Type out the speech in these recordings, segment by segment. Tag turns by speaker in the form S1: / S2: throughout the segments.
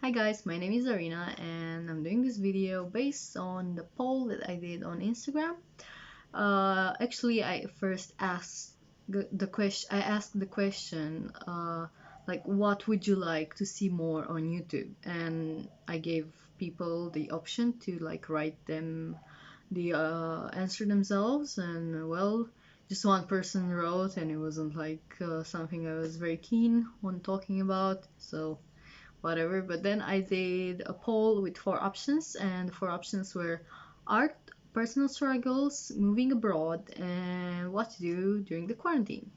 S1: Hi guys, my name is Arina and I'm doing this video based on the poll that I did on Instagram. Actually, I first asked the question. I asked the question, like, what would you like to see more on YouTube? And I gave people the option to like write them the answer themselves. And well, just one person wrote, and it wasn't like something I was very keen on talking about. So whatever. But then I did a poll with four options, and the four options were art, personal struggles, moving abroad, and what to do during the quarantine.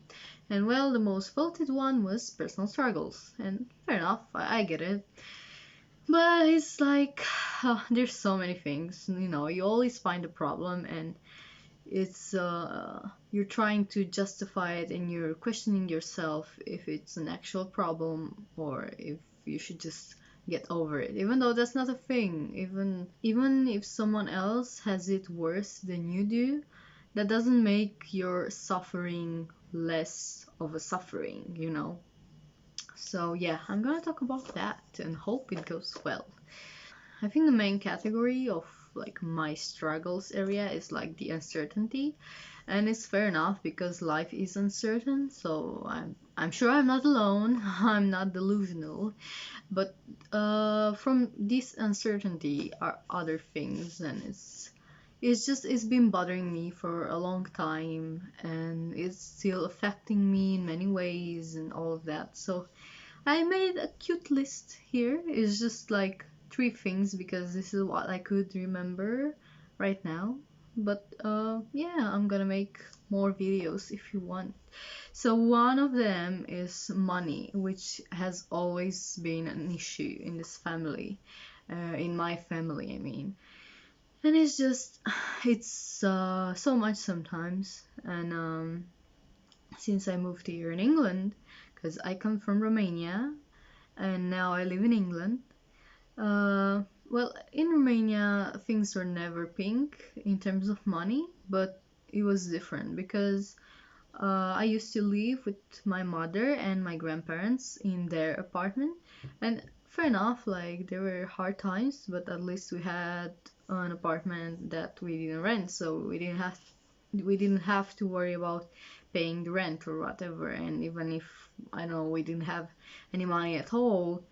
S1: And well, the most voted one was personal struggles, and fair enough, I get it. But it's like, there's so many things, you always find a problem, and it's you're trying to justify it and you're questioning yourself if it's an actual problem or if you should just get over it, even though that's not a thing. Even if someone else has it worse than you do, that doesn't make your suffering less of a suffering. So yeah, I'm gonna talk about that and hope it goes well. I think the main category of like my struggles area is like the uncertainty, and it's fair enough because life is uncertain. So I'm sure I'm not alone. I'm not delusional, but from this uncertainty are other things, and it's been bothering me for a long time, and it's still affecting me in many ways and all of that. So I made a cute list here. It's just like three things because this is what I could remember right now. But yeah, I'm gonna make more videos if you want. So one of them is money, which has always been an issue in this family, in my family, I mean. And it's just, it's so much sometimes. And since I moved here in England, because I come from Romania, and now I live in England. Well, in Romania, things were never pink in terms of money, but it was different because I used to live with my mother and my grandparents in their apartment, and fair enough, like there were hard times, but at least we had an apartment that we didn't rent, so we didn't have to worry about paying the rent or whatever. And even if I don't know, we didn't have any money at all,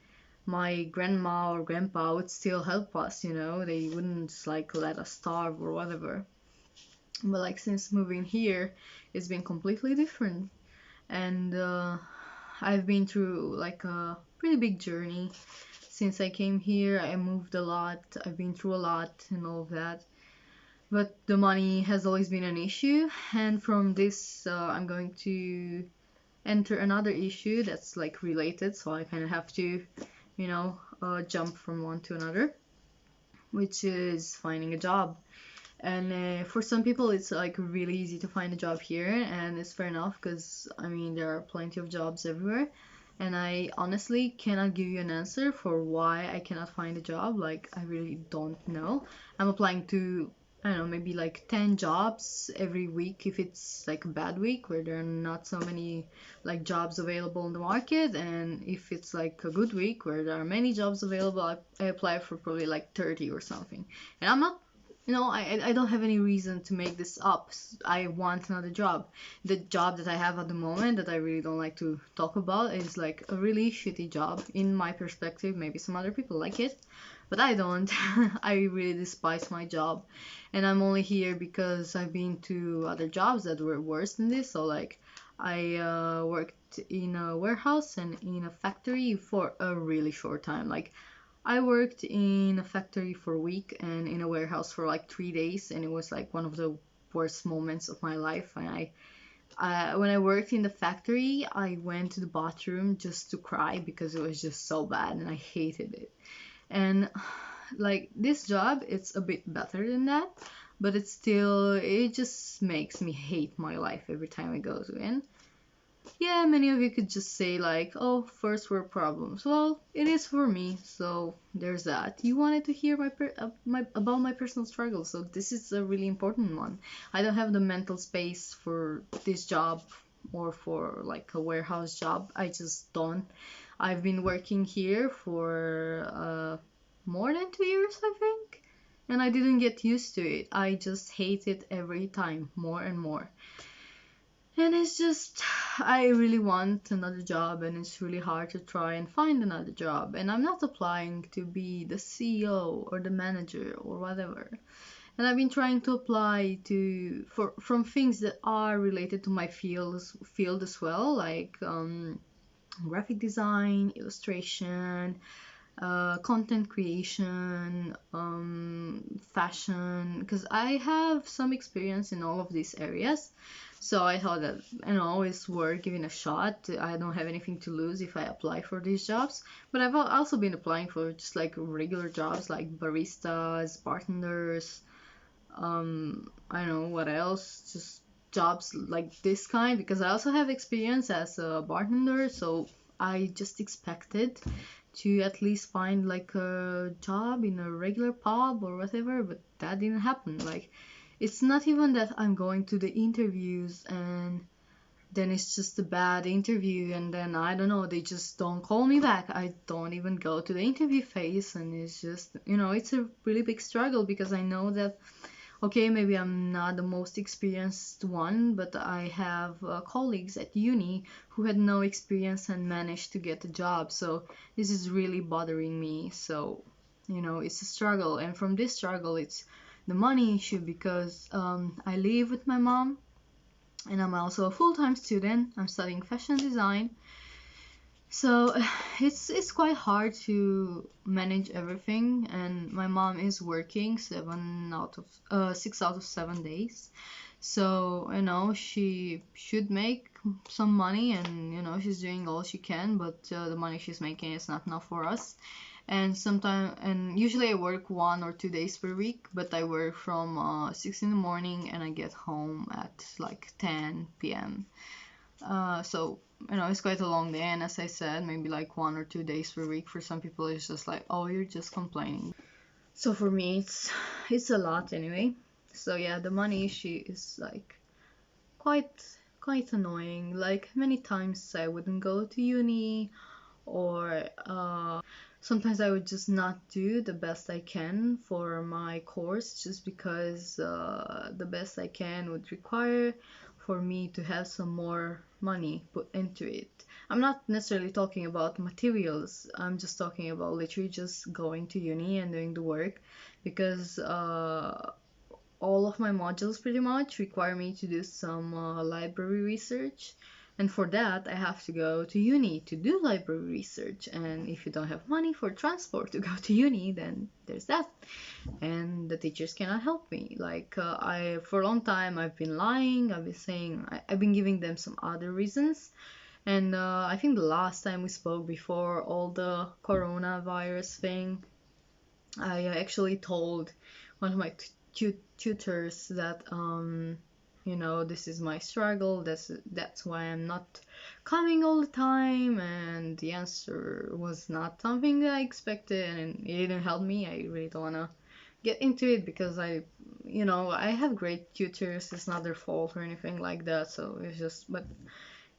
S1: my grandma or grandpa would still help us. They wouldn't like let us starve or whatever. But like since moving here, it's been completely different. And I've been through like a pretty big journey since I came here. I moved a lot, I've been through a lot and all of that. But the money has always been an issue, and from this I'm going to enter another issue that's like related, so I kind of have to jump from one to another, which is finding a job. And for some people, it's like really easy to find a job here, and it's fair enough because I mean, there are plenty of jobs everywhere. And I honestly cannot give you an answer for why I cannot find a job. Like, I really don't know. I'm applying to, I don't know, maybe like 10 jobs every week if it's like a bad week where there are not so many like jobs available in the market. And if it's like a good week where there are many jobs available, I apply for probably like 30 or something. And I'm not, I don't have any reason to make this up. I want another job. The job that I have at the moment that I really don't like to talk about is like a really shitty job in my perspective. Maybe some other people like it, but I don't. I really despise my job, and I'm only here because I've been to other jobs that were worse than this. So like, I worked in a warehouse and in a factory for a really short time. Like, I worked in a factory for a week and in a warehouse for like 3 days, and it was like one of the worst moments of my life. And when I worked in the factory, I went to the bathroom just to cry because it was just so bad and I hated it. And like this job, it's a bit better than that, but it just makes me hate my life every time I go to it. Yeah, many of you could just say like, oh, first world problems. Well, it is for me, so there's that. You wanted to hear about my personal struggles, so this is a really important one. I don't have the mental space for this job or for like a warehouse job. I just don't. I've been working here for more than 2 years, I think, and I didn't get used to it. I just hate it every time more and more. And it's just, I really want another job, and it's really hard to try and find another job. And I'm not applying to be the CEO or the manager or whatever. And I've been trying to apply to for from things that are related to my field as well, like graphic design, illustration, content creation, fashion, because I have some experience in all of these areas. So I thought that, it's worth giving a shot. I don't have anything to lose if I apply for these jobs. But I've also been applying for just like regular jobs like baristas, bartenders, I don't know what else, just jobs like this kind, because I also have experience as a bartender, so I just expected to at least find like a job in a regular pub or whatever, but that didn't happen. Like, it's not even that I'm going to the interviews and then it's just a bad interview and then I don't know, they just don't call me back. I don't even go to the interview phase, and it's just, it's a really big struggle because I know that, okay, maybe I'm not the most experienced one, but I have colleagues at uni who had no experience and managed to get a job. So this is really bothering me. So, it's a struggle. And from this struggle, it's the money issue because I live with my mom and I'm also a full-time student. I'm studying fashion design. So it's quite hard to manage everything, and my mom is working 6 out of 7 days. So she should make some money, and she's doing all she can, but the money she's making is not enough for us. And usually I work 1 or 2 days per week, but I work from 6 in the morning and I get home at like 10 p.m. So it's quite a long day, and as I said, maybe like 1 or 2 days per week. For some people, it's just like, oh, you're just complaining. So for me, it's a lot anyway. So yeah, the money issue is like quite quite annoying. Like many times I wouldn't go to uni, or sometimes I would just not do the best I can for my course just because the best I can would require for me to have some more money put into it. I'm not necessarily talking about materials, I'm just talking about literally just going to uni and doing the work, because all of my modules pretty much require me to do some library research. And for that, I have to go to uni to do library research. And if you don't have money for transport to go to uni, then there's that. And the teachers cannot help me. Like, for a long time, I've been lying. I've been saying, I've been giving them some other reasons. And I think the last time we spoke before all the coronavirus thing, I actually told one of my tutors that this is my struggle, that's why I'm not coming all the time, and the answer was not something that I expected, and it didn't help me. I really don't want to get into it because I have great tutors, it's not their fault or anything like that, so it's just, but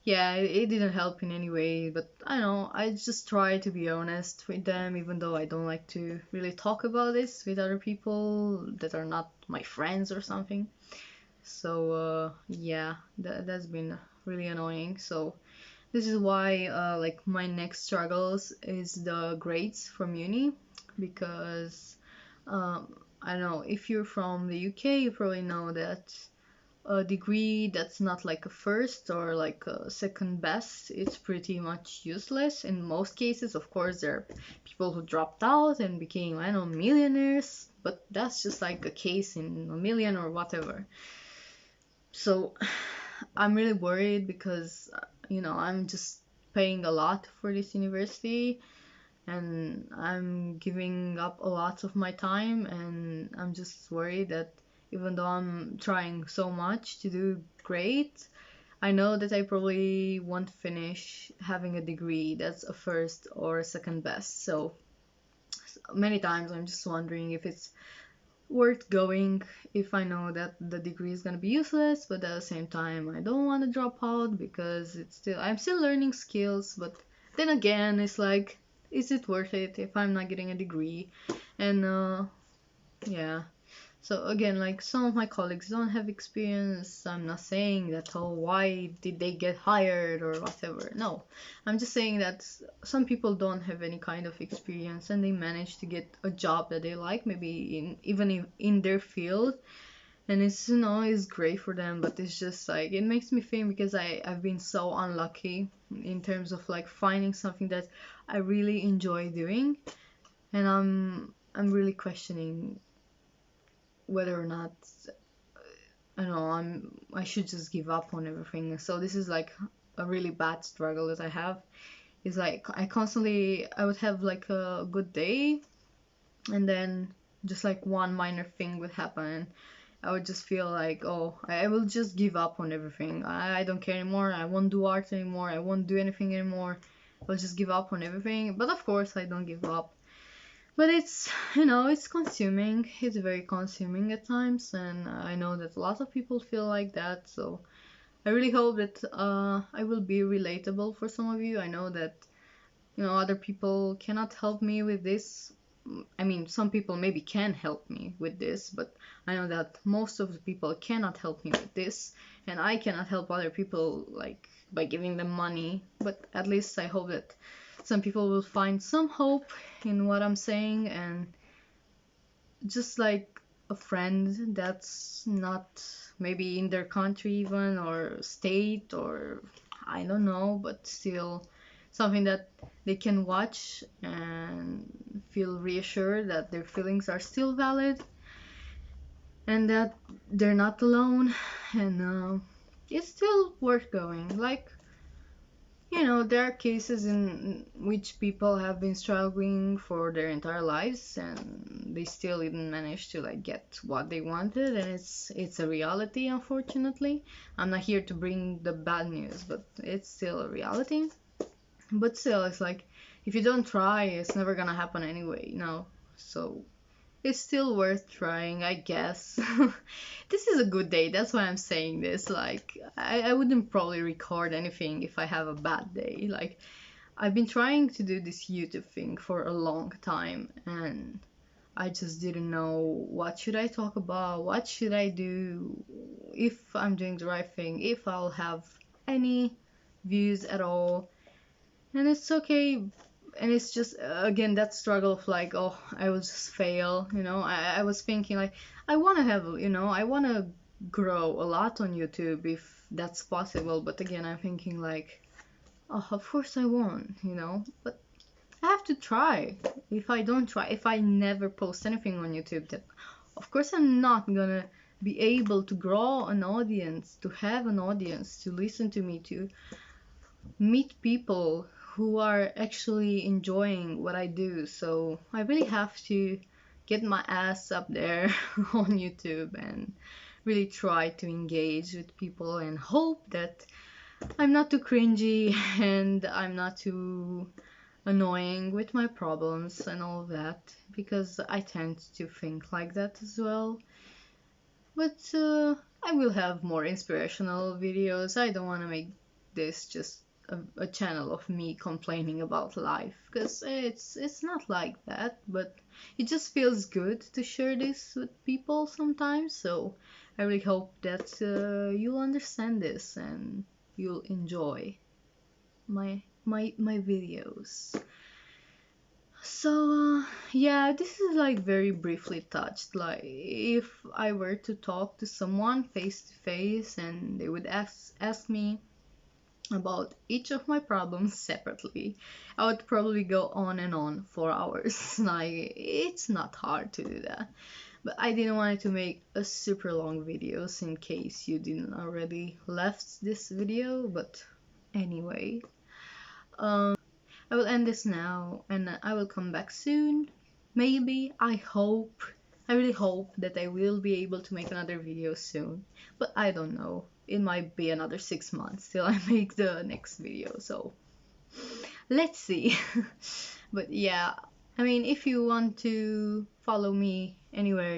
S1: yeah, it didn't help in any way. But I know, I just try to be honest with them, even though I don't like to really talk about this with other people that are not my friends or something. So yeah, that's been really annoying. So this is why like my next struggles is the grades from uni, because I don't know, if you're from the UK, you probably know that a degree that's not like a first or like a second best, it's pretty much useless in most cases. Of course, there are people who dropped out and became, I don't know, millionaires, but that's just like a case in a million or whatever. So I'm really worried because, I'm just paying a lot for this university and I'm giving up a lot of my time, and I'm just worried that even though I'm trying so much to do great, I know that I probably won't finish having a degree that's a first or a second best. So many times I'm just wondering if it's worth going, if I know that the degree is going to be useless, but at the same time I don't want to drop out because I'm still learning skills, but then again, it's like, is it worth it if I'm not getting a degree? And yeah. So again, like some of my colleagues don't have experience. I'm not saying that, oh, why did they get hired or whatever. No, I'm just saying that some people don't have any kind of experience and they manage to get a job that they like, maybe in their field, and it's, it's great for them. But it's just like, it makes me think, because I've been so unlucky in terms of like finding something that I really enjoy doing, and I'm really questioning whether or not, I don't know, I should just give up on everything. So this is like a really bad struggle that I have. Is like I would have like a good day, and then just like one minor thing would happen. I would just feel like, oh, I will just give up on everything. I don't care anymore. I won't do art anymore. I won't do anything anymore. I'll just give up on everything. But of course, I don't give up. But it's, it's consuming. It's very consuming at times, and I know that a lot of people feel like that. So I really hope that I will be relatable for some of you. I know that, other people cannot help me with this. I mean, some people maybe can help me with this, but I know that most of the people cannot help me with this, and I cannot help other people like by giving them money. But at least I hope that some people will find some hope in what I'm saying, and just like a friend that's not maybe in their country even, or state, or I don't know, but still something that they can watch and feel reassured that their feelings are still valid, and that they're not alone, and it's still worth going. Like, there are cases in which people have been struggling for their entire lives and they still didn't manage to like get what they wanted, and it's a reality, unfortunately. I'm not here to bring the bad news, but it's still a reality. But still, it's like, if you don't try, it's never gonna happen anyway, so it's still worth trying, I guess. This is a good day, that's why I'm saying this. Like, I wouldn't probably record anything if I have a bad day. Like, I've been trying to do this YouTube thing for a long time, and I just didn't know what should I talk about, what should I do, if I'm doing the right thing, if I'll have any views at all. And it's okay, and it's just again that struggle of like, oh, I will just fail. I was thinking like, I want to have, I want to grow a lot on YouTube if that's possible, but again I'm thinking like, oh, of course I won't, but I have to try. If I don't try, if I never post anything on YouTube, then of course I'm not gonna be able to grow an audience, to have an audience, to listen to me, to meet people who are actually enjoying what I do. So I really have to get my ass up there on YouTube and really try to engage with people and hope that I'm not too cringy and I'm not too annoying with my problems and all of that, because I tend to think like that as well. But I will have more inspirational videos. I don't want to make this just a channel of me complaining about life, because it's not like that. But it just feels good to share this with people sometimes. So I really hope that you'll understand this and you'll enjoy my videos. So yeah, this is like very briefly touched. Like, if I were to talk to someone face to face and they would ask me about each of my problems separately, I would probably go on and on for hours. Like, it's not hard to do that. But I didn't want to make a super long videos in case you didn't already left this video. But anyway, I will end this now and I will come back soon. Maybe, I hope, I really hope that I will be able to make another video soon. But I don't know. It might be another 6 months till I make the next video, so let's see. But yeah, I mean, if you want to follow me anywhere,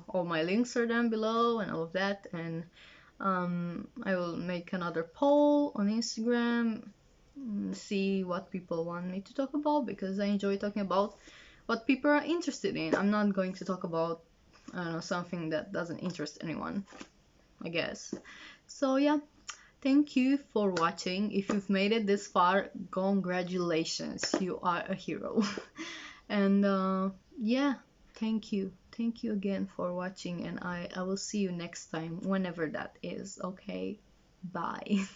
S1: all my links are down below and all of that. And I will make another poll on Instagram. see what people want me to talk about, because I enjoy talking about what people are interested in. I'm not going to talk about, I don't know, something that doesn't interest anyone, I guess. So yeah, thank you for watching. If you've made it this far, congratulations, you are a hero. And yeah, thank you. Thank you again for watching, and I will see you next time, whenever that is, okay? Bye.